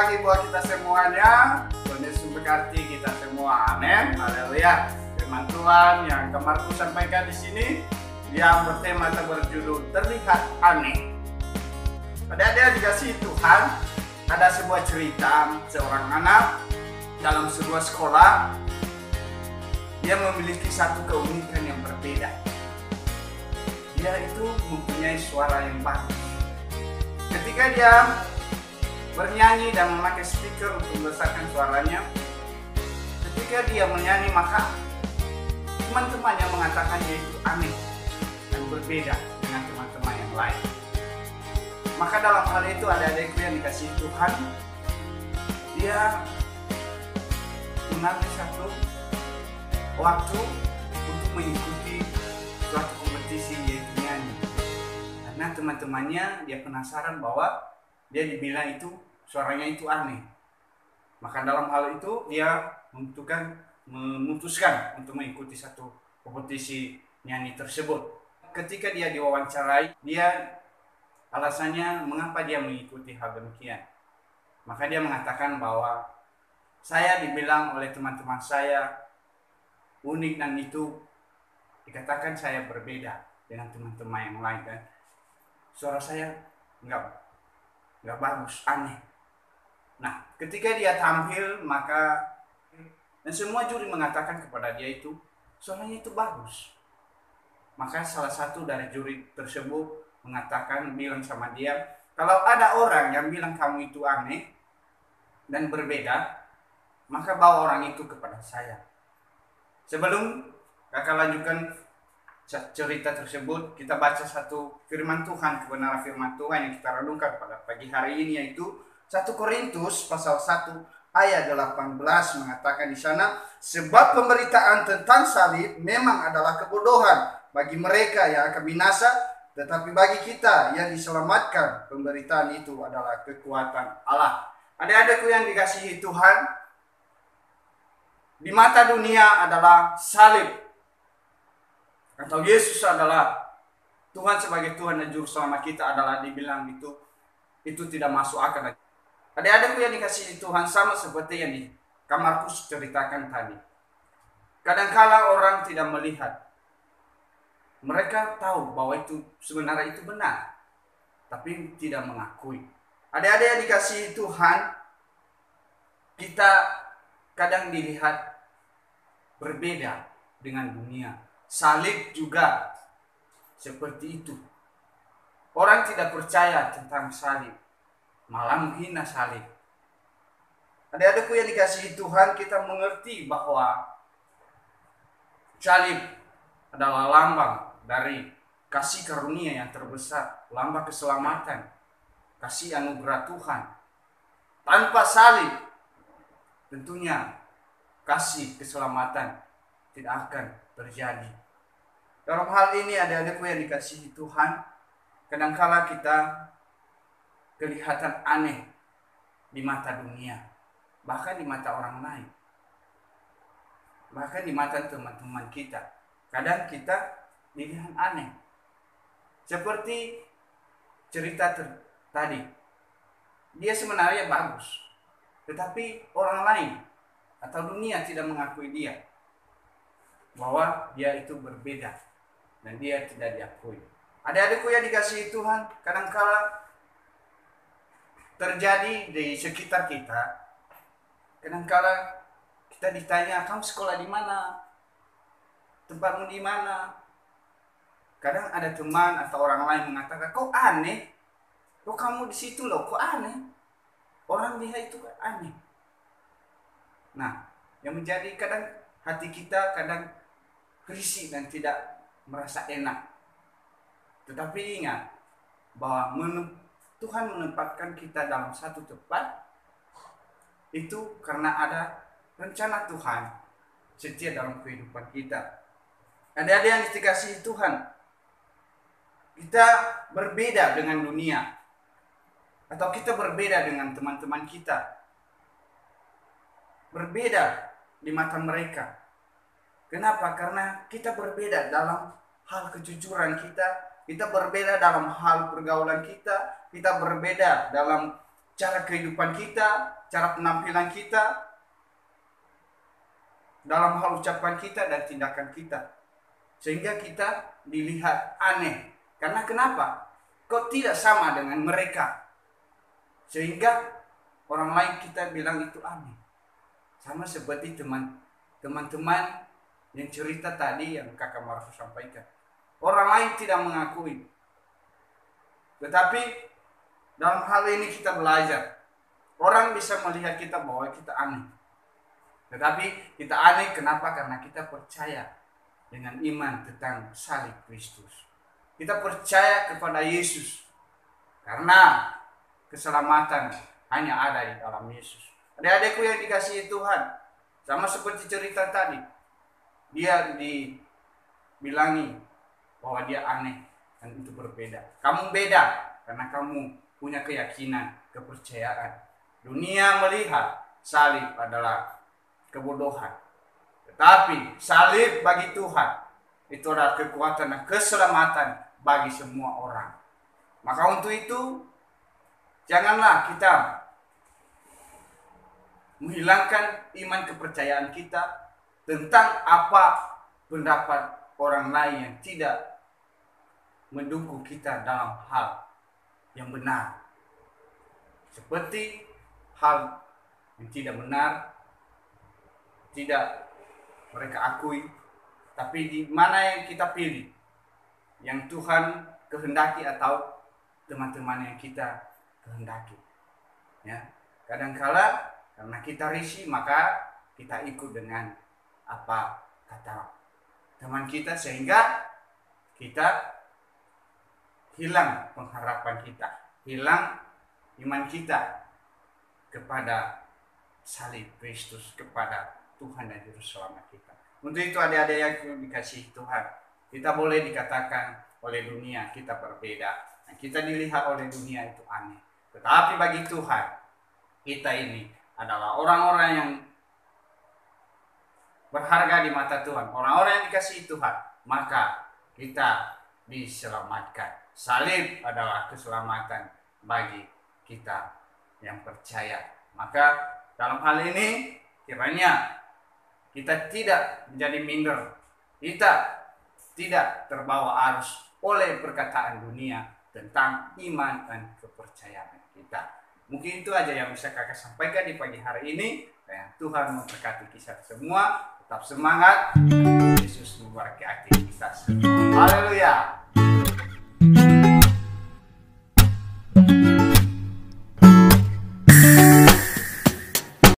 pagi buat kita semuanya. Tuhan Yesus memberkati kita semua. Amin. Haleluya. Firman Tuhan yang kemarin aku sampaikan di sini yang bertema atau berjudul terlihat aneh. Ada dikasih Tuhan, ada sebuah cerita seorang anak dalam sebuah sekolah. Dia memiliki satu keunikan yang berbeda. Dia itu mempunyai suara yang bagus. Ketika dia bernyanyi dan memakai speaker untuk membesarkan suaranya, ketika dia menyanyi maka teman-temannya mengatakan dia itu aneh dan berbeda dengan teman-teman yang lain. Maka dalam hal itu adik-adikku yang dikasihi Tuhan, dia mengambil satu waktu untuk mengikuti suatu kompetisi yaitu nyanyi. Karena teman-temannya dia penasaran bahwa dia dibilang itu suaranya itu aneh. Maka dalam hal itu dia memutuskan untuk mengikuti satu kompetisi nyanyi tersebut. Ketika dia diwawancarai, dia alasannya mengapa dia mengikuti hal demikian. Maka dia mengatakan bahwa saya dibilang oleh teman-teman saya unik dan itu dikatakan saya berbeda dengan teman-teman yang lain kan. Suara saya nggak bagus, aneh. Nah, ketika dia tampil maka dan semua juri mengatakan kepada dia itu suaranya itu bagus. Maka salah satu dari juri tersebut bilang sama dia, kalau ada orang yang bilang kamu itu aneh dan berbeda, maka bawa orang itu kepada saya. Sebelum kakak lanjutkan cerita tersebut, kita baca satu firman Tuhan, kebenaran firman Tuhan yang kita renungkan pada pagi hari ini, yaitu 1 Korintus pasal 1 ayat 18 mengatakan di sana, sebab pemberitaan tentang salib memang adalah kebodohan bagi mereka yang akan binasa, tetapi bagi kita yang diselamatkan pemberitaan itu adalah kekuatan Allah. Adik-adikku yang dikasihi Tuhan, di mata dunia adalah salib atau Yesus adalah Tuhan sebagai Tuhan dan Juru Selamat kita adalah dibilang itu tidak masuk akal. Adik-adikku yang dikasihi Tuhan, sama seperti yang di kamarku ceritakan tadi. Kadangkala orang tidak melihat. Mereka tahu bahwa itu sebenarnya itu benar, tapi tidak mengakui. Adik-adik yang dikasihi Tuhan, kita kadang dilihat berbeda dengan dunia. Salib juga seperti itu. Orang tidak percaya tentang salib, malah menghina salib. Adik-adikku yang dikasihi Tuhan, kita mengerti bahwa salib adalah lambang dari kasih karunia yang terbesar, lambang keselamatan, kasih anugerah Tuhan. Tanpa salib, tentunya kasih keselamatan tidak akan terjadi. Dalam hal ini adik-adikku yang dikasihi Tuhan, kadangkala kita kelihatan aneh di mata dunia, bahkan di mata orang lain, bahkan di mata teman-teman kita. Kadang kita dilihat aneh. Seperti cerita tadi, dia sebenarnya bagus, tetapi orang lain atau dunia tidak mengakui dia bahwa dia itu berbeda dan dia tidak diakui. Adik-adikku yang dikasihi Tuhan, kadangkala terjadi di sekitar kita. Kadangkala kita ditanya, kamu sekolah di mana? Tempatmu di mana? Kadang ada teman atau orang lain mengatakan, kok aneh? Kok kamu di situ loh, kok aneh? Orang lihat itu aneh. Nah, yang menjadi kadang hati kita kadang risih dan tidak merasa enak. Tetapi ingat bahwa Tuhan menempatkan kita dalam satu tempat itu karena ada rencana Tuhan setia dalam kehidupan kita. Adik-adik yang dikasihi Tuhan, kita berbeda dengan dunia atau kita berbeda dengan teman-teman kita, berbeda di mata mereka. Kenapa? Karena kita berbeda dalam hal kejujuran kita berbeda dalam hal pergaulan kita berbeda dalam cara kehidupan kita, cara penampilan kita, dalam hal ucapan kita dan tindakan kita. Sehingga kita dilihat aneh. Karena kenapa? Kok tidak sama dengan mereka? Sehingga orang lain kita bilang itu aneh. Sama seperti teman-teman yang cerita tadi yang Kakak Markus sampaikan. Orang lain tidak mengakui. Tetapi dalam hal ini kita belajar. Orang bisa melihat kita bahwa kita aneh. Tetapi kita aneh kenapa? Karena kita percaya dengan iman tentang salib Kristus. Kita percaya kepada Yesus. Karena keselamatan hanya ada di dalam Yesus. Adik-adikku yang dikasihi Tuhan, sama seperti cerita tadi, dia dibilangi bahwa dia aneh dan itu berbeda. Kamu beda karena kamu punya keyakinan, kepercayaan. Dunia melihat salib adalah kebodohan. Tetapi salib bagi Tuhan itu adalah kekuatan dan keselamatan bagi semua orang. Maka untuk itu janganlah kita menghilangkan iman kepercayaan kita tentang apa pendapat orang lain yang tidak mendukung kita dalam hal yang benar. Seperti hal yang tidak benar tidak mereka akui, tapi di mana yang kita pilih, yang Tuhan kehendaki atau teman-teman yang kita kehendaki. Ya, kadangkala karena kita risih maka kita ikut dengan apa kata teman kita sehingga kita hilang pengharapan kita, hilang iman kita kepada salib Kristus, kepada Tuhan dan Juru Selamat kita. Untuk itu adik-adik yang dikasihi Tuhan, kita boleh dikatakan oleh dunia kita berbeda. Nah, kita dilihat oleh dunia itu aneh. Tetapi bagi Tuhan, kita ini adalah orang-orang yang berharga di mata Tuhan. Orang-orang yang dikasihi Tuhan, maka kita diselamatkan. Salib adalah keselamatan bagi kita yang percaya. Maka dalam hal ini kiranya kita tidak menjadi minder. Kita tidak terbawa arus oleh perkataan dunia tentang iman dan kepercayaan kita. Mungkin itu aja yang bisa kakak sampaikan di pagi hari ini. Dan Tuhan memberkati kita semua. Tetap semangat. Yesus memberkati kita semua. Haleluya.